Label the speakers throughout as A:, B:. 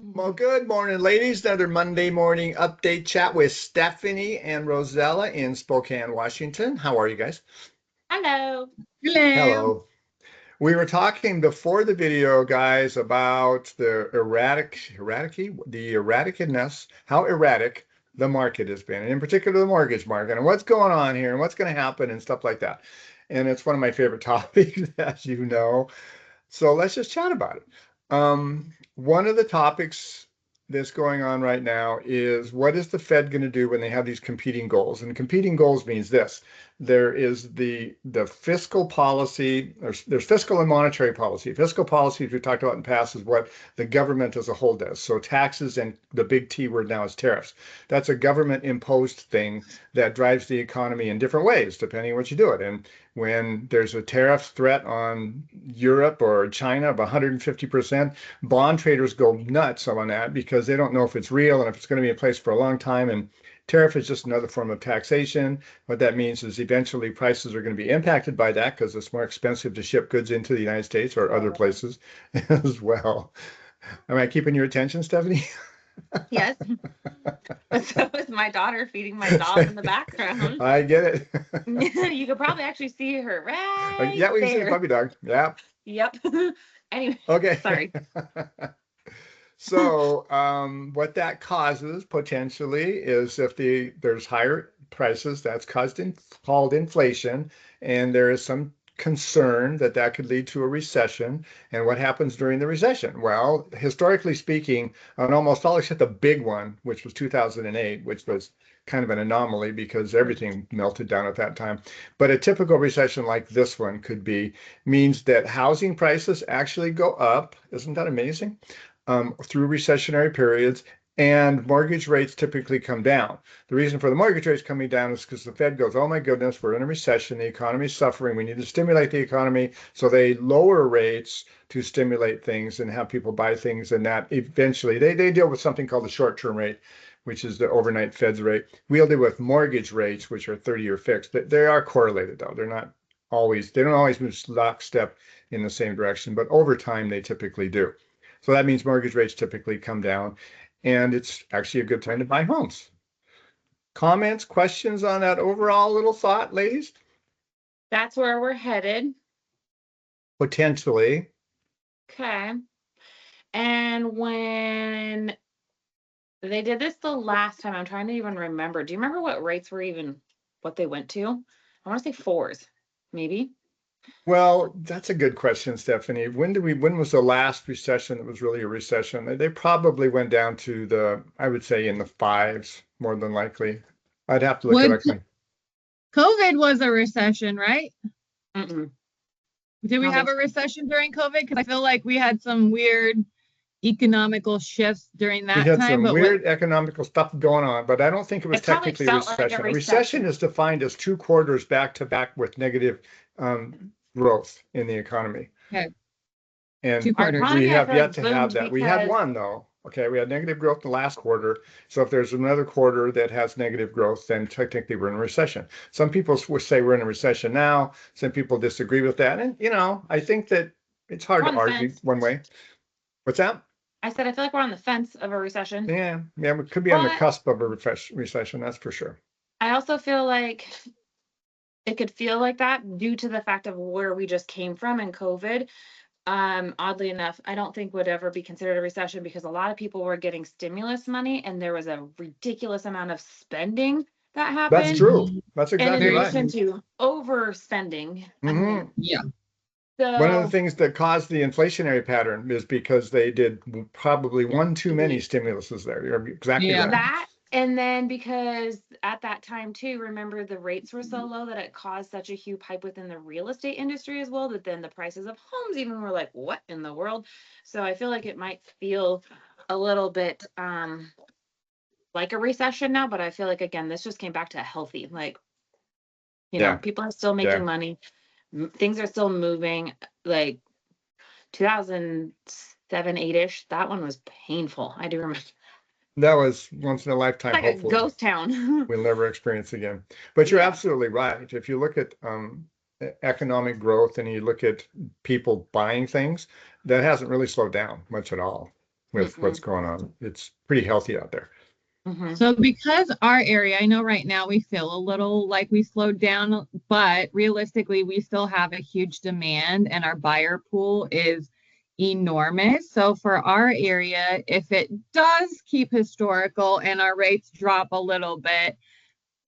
A: Well, good morning, ladies. Another Monday morning update chat with Steffani and Rozella in Spokane, Washington. How are you guys?
B: Hello.
C: Hello.
A: Hello. We were talking before the video, guys, about the erraticness, how erratic the market has been, and in particular the mortgage market, and what's going on here and what's going to happen and stuff like that. And it's one of my favorite topics, as you know. So let's just chat about it. One of the topics that's going on right now is what is the Fed going to do when they have these competing goals? And competing goals means this. There is the fiscal policy, there's fiscal and monetary policy. Fiscal policy, as we talked about in the past, is what the government as a whole does. So taxes and the big T word now is tariffs. That's a government imposed thing that drives the economy in different ways, depending on what you do it. And when there's a tariff threat on Europe or China of 150%, bond traders go nuts on that because they don't know if it's real and if it's going to be in place for a long time. And tariff is just another form of taxation. What that means is eventually prices are going to be impacted by that because it's more expensive to ship goods into the United States or other places as well. Am I keeping your attention, Steffani?
B: Yes. But so is my daughter feeding my dog in the background.
A: I get it.
B: You could probably actually see her right
A: Yeah, we can see the
B: there.
A: puppy dog. Yeah.
B: Yep. Anyway,
A: Okay.
B: sorry.
A: So what that causes potentially is if there's higher prices, that's called inflation, and there is some concern that that could lead to a recession. And what happens during the recession? Well, historically speaking, on almost all except the big one, which was 2008, which was kind of an anomaly because everything melted down at that time. But a typical recession like this one means that housing prices actually go up. Isn't that amazing? Through recessionary periods, and mortgage rates typically come down. The reason for the mortgage rates coming down is because the Fed goes, oh my goodness, we're in a recession, the economy is suffering, we need to stimulate the economy. So they lower rates to stimulate things and have people buy things, and that eventually they deal with something called the short-term rate, which is the overnight Fed's rate. We'll deal with mortgage rates, which are 30-year fixed. They are correlated though. They don't always move lockstep in the same direction, but over time they typically do. So that means mortgage rates typically come down, and it's actually a good time to buy homes. Comments, questions on that overall little thought, ladies?
B: That's where we're headed.
A: Potentially.
B: Okay. And when they did this the last time, I'm trying to even remember. Do you remember what rates were what they went to? I want to say fours, maybe.
A: Well, that's a good question, Steffani. When was the last recession that was really a recession? They probably went down to I would say in the fives, more than likely. I'd have to look it up.
C: COVID was a recession, right?
B: Mm-mm.
C: Did we have a recession during COVID? Because I feel like we had some weird economical shifts during that time.
A: We had some
C: but
A: weird economical stuff going on, but I don't think it was technically a recession. A recession is defined as 2 quarters back to back with negative growth in the economy.
C: Okay.
A: And
C: 2 quarters.
A: we have yet to have that. We had one though. Okay, we had negative growth in the last quarter. So if there's another quarter that has negative growth, then technically we're in a recession. Some people say we're in a recession now. Some people disagree with that. And, I think that it's hard to argue one way. What's that?
B: I said, I feel like we're on the fence of a recession.
A: Yeah, we could be on the cusp of a recession, that's for sure.
B: I also feel like it could feel like that due to the fact of where we just came from in COVID. Oddly enough, I don't think would ever be considered a recession because a lot of people were getting stimulus money and there was a ridiculous amount of spending that happened.
A: That's true. That's exactly right.
B: In addition to overspending.
A: Mm-hmm.
C: Yeah.
B: So,
A: one of the things that caused the inflationary pattern is because they did probably one too many stimuluses there. You're exactly right.
B: That, and then because at that time too, remember the rates were so low that it caused such a huge hype within the real estate industry as well, that then the prices of homes even were like, what in the world? So I feel like it might feel a little bit like a recession now, but I feel like, again, this just came back to healthy, like, people are still making money. Things are still moving. Like 2007, 8-ish, that one was painful. I do remember.
A: That was once in a lifetime.
B: Like hopefully a ghost town.
A: We'll never experience again. But you're absolutely right. If you look at economic growth and you look at people buying things, that hasn't really slowed down much at all. with what's going on. It's pretty healthy out there.
C: So because our area, I know right now we feel a little like we slowed down, but realistically, we still have a huge demand and our buyer pool is enormous. So for our area, if it does keep historical and our rates drop a little bit,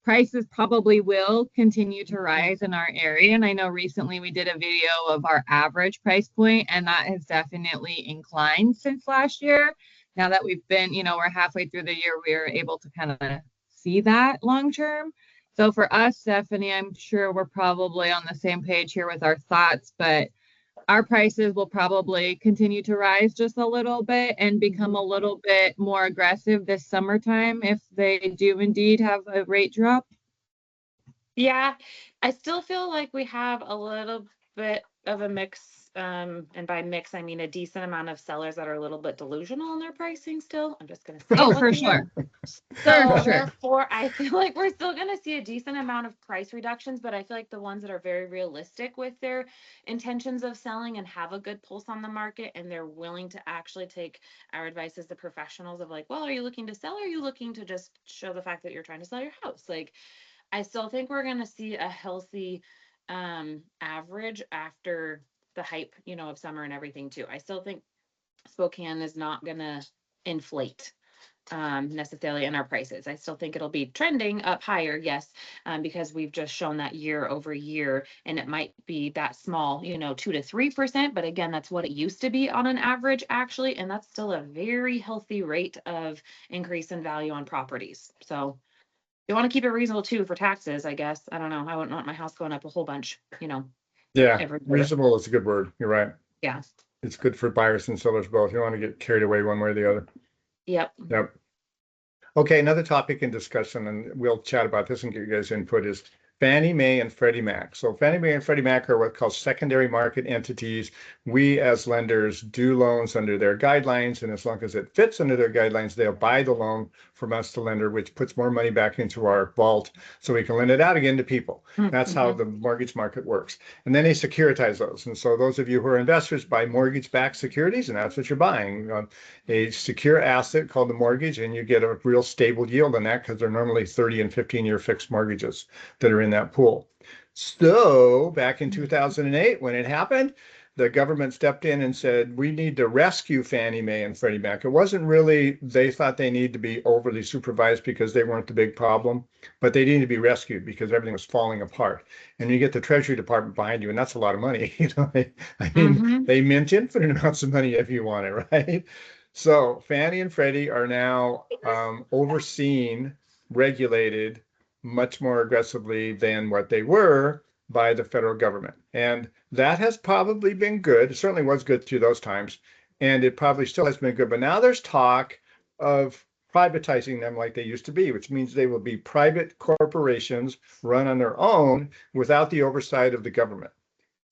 C: prices probably will continue to rise in our area. And I know recently we did a video of our average price point, and that has definitely inclined since last year. Now that we've been, we're halfway through the year, we're able to kind of see that long term. So for us, Stephanie, I'm sure we're probably on the same page here with our thoughts, but our prices will probably continue to rise just a little bit and become a little bit more aggressive this summertime if they do indeed have a rate drop.
B: Yeah, I still feel like we have a little bit of a mix. And by mix, I mean a decent amount of sellers that are a little bit delusional in their pricing still. I'm just going to say
C: Oh, for sure.
B: So therefore, I feel like we're still going to see a decent amount of price reductions, but I feel like the ones that are very realistic with their intentions of selling and have a good pulse on the market, and they're willing to actually take our advice as the professionals of like, well, are you looking to sell or are you looking to just show the fact that you're trying to sell your house? Like, I still think we're going to see a healthy average after the hype, of summer and everything too. I still think Spokane is not going to inflate necessarily in our prices. I still think it'll be trending up higher, yes, because we've just shown that year over year, and it might be that small, 2 to 3%, but again, that's what it used to be on an average actually, and that's still a very healthy rate of increase in value on properties. So you want to keep it reasonable too for taxes, I guess. I don't know. I wouldn't want my house going up a whole bunch,
A: Yeah, reasonable is a good word. You're right.
B: Yeah.
A: It's good for buyers and sellers both. You don't want to get carried away one way or the other.
B: Yep.
A: Okay, another topic in discussion, and we'll chat about this and get you guys input, is Fannie Mae and Freddie Mac. So Fannie Mae and Freddie Mac are what's called secondary market entities. We as lenders do loans under their guidelines, and as long as it fits under their guidelines, they'll buy the loan from us, the lender, which puts more money back into our vault so we can lend it out again to people. That's how the mortgage market works. And then they securitize those. And so those of you who are investors buy mortgage-backed securities, and that's what you're buying, a secure asset called the mortgage, and you get a real stable yield on that because they're normally 30 and 15-year fixed mortgages that are in that pool. So back in 2008, when it happened, the government stepped in and said, we need to rescue Fannie Mae and Freddie Mac. It wasn't really, they thought they needed to be overly supervised because they weren't the big problem, but they needed to be rescued because everything was falling apart. And you get the Treasury Department behind you, and that's a lot of money. They mint infinite amounts of money if you want it, right? So Fannie and Freddie are now overseen, regulated much more aggressively than what they were by the federal government. And that has probably been good. It certainly was good through those times. And it probably still has been good. But now there's talk of privatizing them like they used to be, which means they will be private corporations run on their own without the oversight of the government.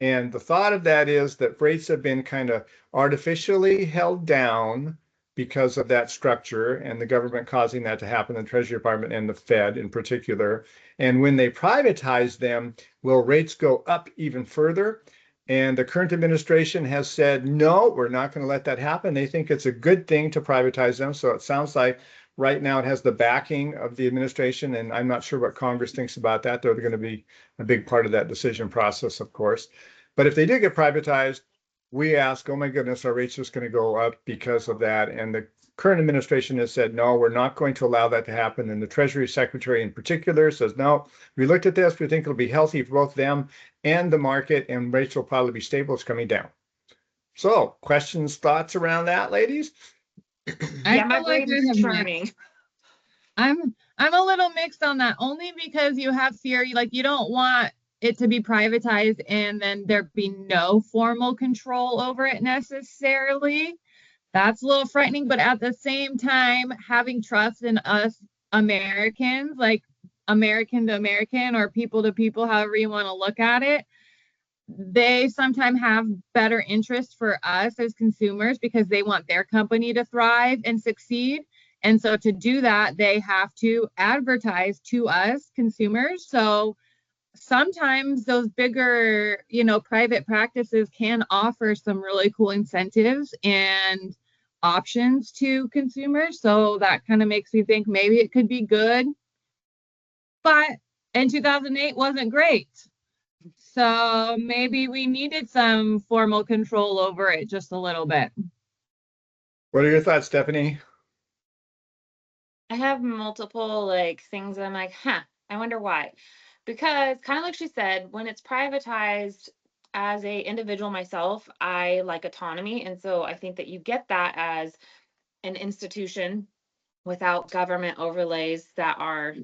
A: And the thought of that is that rates have been kind of artificially held down because of that structure and the government causing that to happen, the Treasury Department and the Fed in particular. And when they privatize them, will rates go up even further? And the current administration has said, no, we're not going to let that happen. They think it's a good thing to privatize them. So it sounds like right now it has the backing of the administration, and I'm not sure what Congress thinks about that. They're going to be a big part of that decision process, of course. But if they do get privatized, we ask, oh my goodness, our rates just going to go up because of that. And the current administration has said, no, we're not going to allow that to happen. And the Treasury Secretary in particular says, no, we looked at this, we think it'll be healthy for both them and the market, and rates will probably be stable. It's coming down. So questions, thoughts around that, ladies?
B: Yeah, my brain is churning.
C: I'm a little mixed on that, only because you have fear, like you don't want it to be privatized and then there be no formal control over it necessarily. That's a little frightening, but at the same time, having trust in us Americans, like American to American or people to people, however you want to look at it, they sometimes have better interest for us as consumers because they want their company to thrive and succeed. And so to do that, they have to advertise to us consumers. So sometimes those bigger, private practices can offer some really cool incentives and options to consumers. So that kind of makes me think maybe it could be good. But in 2008 wasn't great. So maybe we needed some formal control over it just a little bit.
A: What are your thoughts, Stephanie?
B: I have multiple like things that I'm like, I wonder why. Because kind of like she said, when it's privatized, as a individual myself, I like autonomy. And so I think that you get that as an institution without government overlays that are,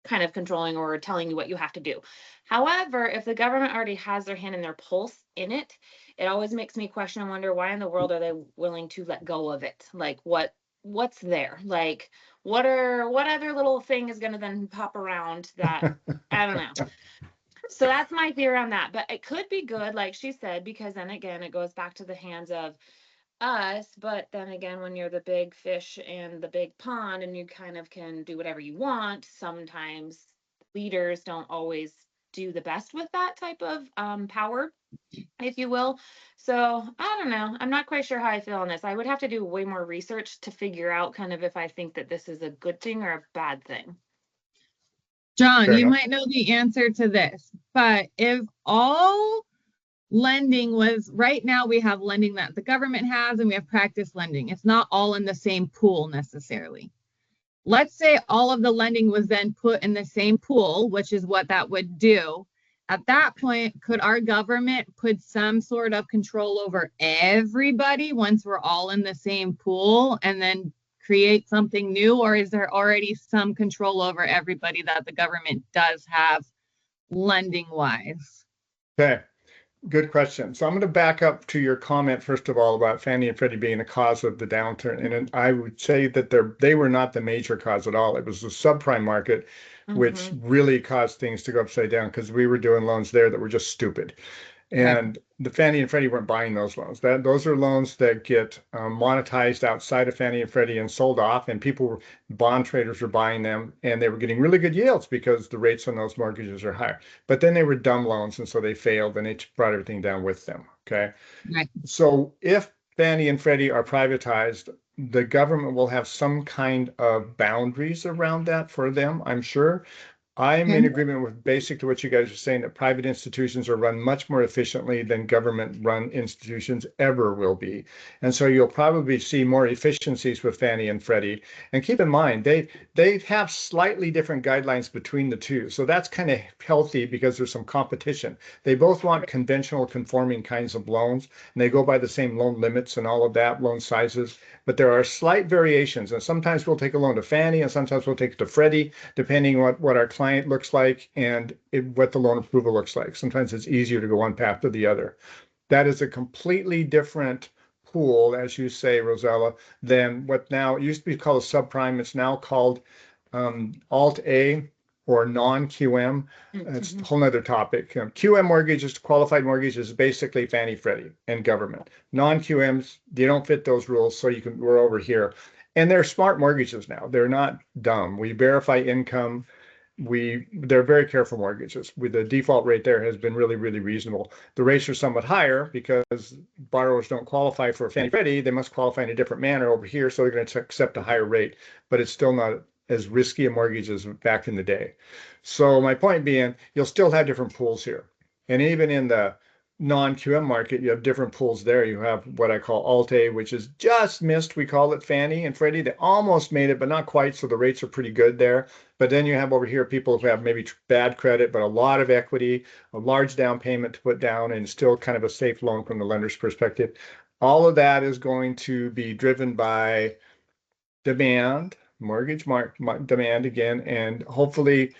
B: kind of controlling or telling you what you have to do. However, if the government already has their hand and their pulse in it, it always makes me question and wonder why in the world are they willing to let go of it? Like what's there? Like what other little thing is going to then pop around that I don't know. So that's my theory on that. But it could be good, like she said, because then again, it goes back to the hands of us. But then again, when you're the big fish and the big pond and you kind of can do whatever you want, sometimes leaders don't always do the best with that type of power, if you will. So I don't know. I'm not quite sure how I feel on this. I would have to do way more research to figure out kind of if I think that this is a good thing or a bad thing.
C: John,
A: Fair
C: you
A: enough.
C: might know the answer to this, but if all lending was right now, we have lending that the government has and we have practice lending. It's not all in the same pool necessarily. Let's say all of the lending was then put in the same pool, which is what that would do. At that point, could our government put some sort of control over everybody once we're all in the same pool and then create something new? Or is there already some control over everybody that the government does have lending wise?
A: Okay, good question. So I'm going to back up to your comment, first of all, about Fannie and Freddie being the cause of the downturn. And I would say that they were not the major cause at all. It was the subprime market, which really caused things to go upside down because we were doing loans there that were just stupid.
C: Right.
A: And the Fannie and Freddie weren't buying those loans. Those are loans that get monetized outside of Fannie and Freddie and sold off, and bond traders were buying them, and they were getting really good yields because the rates on those mortgages are higher. But then they were dumb loans, and so they failed, and it brought everything down with them. Okay,
C: Right.
A: so if Fannie and Freddie are privatized, the government will have some kind of boundaries around that for them, I'm sure. I'm
C: Okay.
A: in agreement with basically what you guys are saying, that private institutions are run much more efficiently than government-run institutions ever will be. And so you'll probably see more efficiencies with Fannie and Freddie. And keep in mind, they have slightly different guidelines between the two. So that's kind of healthy because there's some competition. They both want conventional conforming kinds of loans, and they go by the same loan limits and all of that, loan sizes. But there are slight variations. And sometimes we'll take a loan to Fannie and sometimes we'll take it to Freddie, depending on what our client looks like and what the loan approval looks like. Sometimes it's easier to go one path to the other. That is a completely different pool, as you say, Rozella, than what now it used to be called a subprime. It's now called Alt A or non-QM. It's a whole nother topic. QM mortgages, qualified mortgages, is basically Fannie, Freddie, and government. Non-QMs, they don't fit those rules, so we're over here. And they're smart mortgages now. They're not dumb. We verify income. They're very careful mortgages. The default rate there has been really, really reasonable. The rates are somewhat higher because borrowers don't qualify for Fannie Freddie. They must qualify in a different manner over here, so they're going to accept a higher rate, but it's still not as risky a mortgage as back in the day. So my point being, you'll still have different pools here. And even in the non-QM market, you have different pools there. You have what I call Alt-A, which is just missed. We call it Fannie and Freddie. They almost made it, but not quite. So the rates are pretty good there. But then you have over here people who have maybe bad credit, but a lot of equity, a large down payment to put down, and still kind of a safe loan from the lender's perspective. All of that is going to be driven by demand, demand again, and hopefully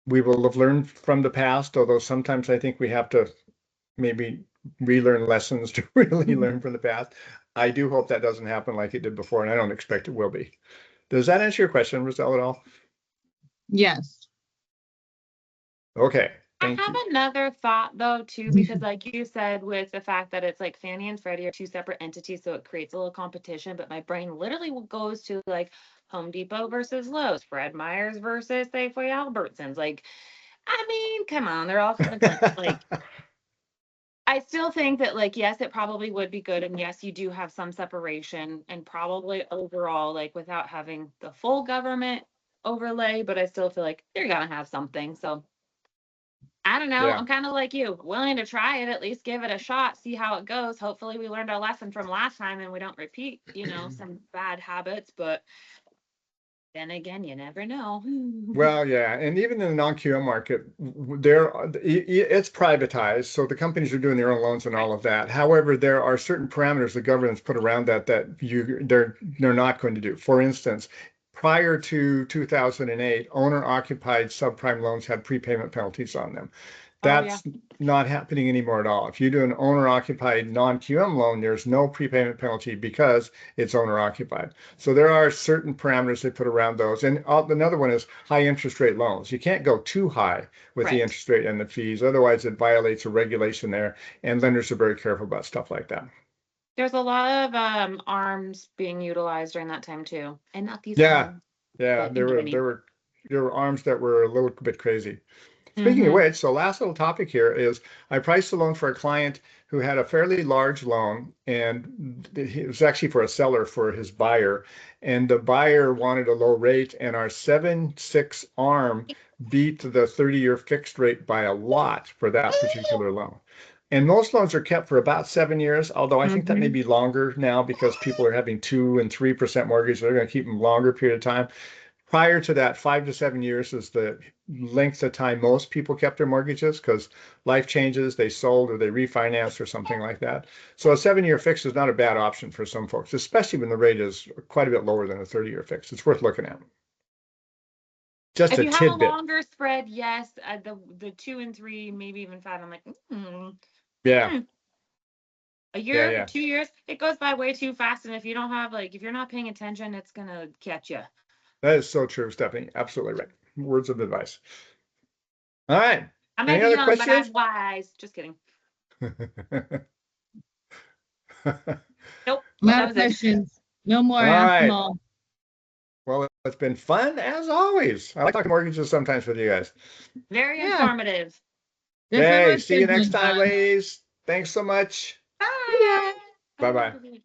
A: we will have learned from the past, although sometimes I think we have to maybe relearn lessons to really learn from the past. I do hope that doesn't happen like it did before, and I don't expect it will be. Does that answer your question, Rozella, at all?
C: Yes.
A: Okay,
B: I
A: thank
B: have
A: you.
B: another thought though too, because like you said, with the fact that it's like Fannie and Freddie are two separate entities, so it creates a little competition. But my brain literally goes to like Home Depot versus Lowe's, Fred Meyer's versus Safeway Albertsons. Like, I mean, come on, they're all kind of like I still think that, like, yes, it probably would be good. And yes, you do have some separation and probably overall, like, without having the full government overlay, but I still feel like you're gonna have something. So I don't know.
A: Yeah.
B: I'm kind of like you, willing to try it, at least give it a shot, see how it goes. Hopefully we learned our lesson from last time and we don't repeat, some bad habits, but then again, you never know.
A: Well, yeah, and even in the non-QM market, it's privatized, so the companies are doing their own loans and all of that. However, there are certain parameters the government's put around that they're not going to do. For instance, prior to 2008, owner-occupied subprime loans had prepayment penalties on them.
B: Oh, yeah.
A: That's not happening anymore at all. If you do an owner-occupied non-QM loan, there's no prepayment penalty because it's owner-occupied. So there are certain parameters they put around those. And another one is high interest rate loans. You can't go too high with the
B: Right.
A: interest rate and the fees. Otherwise, it violates a regulation there. And lenders are very careful about stuff like that.
B: There's a lot of arms being utilized during that time too, and not these
A: Yeah,
B: homes,
A: yeah,
B: but in between.
A: there were arms that were a little bit crazy. Speaking of
B: Mhm.
A: which, so last little topic here is I priced a loan for a client who had a fairly large loan, and it was actually for a seller for his buyer, and the buyer wanted a low rate, and our 7/6 arm beat the 30-year fixed rate by a lot for that particular loan. And most loans are kept for about 7 years, although I think that may
C: Mhm.
A: be longer now because people are having 2 and 3% mortgage. They're going to keep them longer period of time. Prior to that, 5 to 7 years is the length of time most people kept their mortgages because life changes, they sold or they refinanced or something like that. So a 7-year fix is not a bad option for some folks, especially when the rate is quite a bit lower than a 30-year fix. It's worth looking at. Just
B: If
A: a
B: you have a
A: tidbit.
B: longer spread, yes, the 2 and 3, maybe even 5. I'm like,
A: Yeah,
B: a
A: yeah,
B: year,
A: yeah.
B: 2 years, it goes by way too fast. And if you don't have if you're not paying attention, it's gonna catch you.
A: That is so true, Stephanie. Absolutely right. Words of advice. All right.
B: I may
A: Any
B: be
A: other
B: young, but
A: questions?
B: I'm wise. Just kidding. Nope,
C: I'm
B: that
C: out of
B: was it.
C: questions. No more.
A: All
C: Ask them
A: right.
C: all.
A: Well, it's been fun as always. I like talking mortgages sometimes with you guys.
B: Very
C: Yeah,
B: informative.
C: this one
A: Okay,
C: was
A: see you
C: good
A: next
C: one,
A: time,
C: John.
A: ladies. Thanks so much.
C: See ya.
B: Bye.
A: Bye-bye.
B: Bye.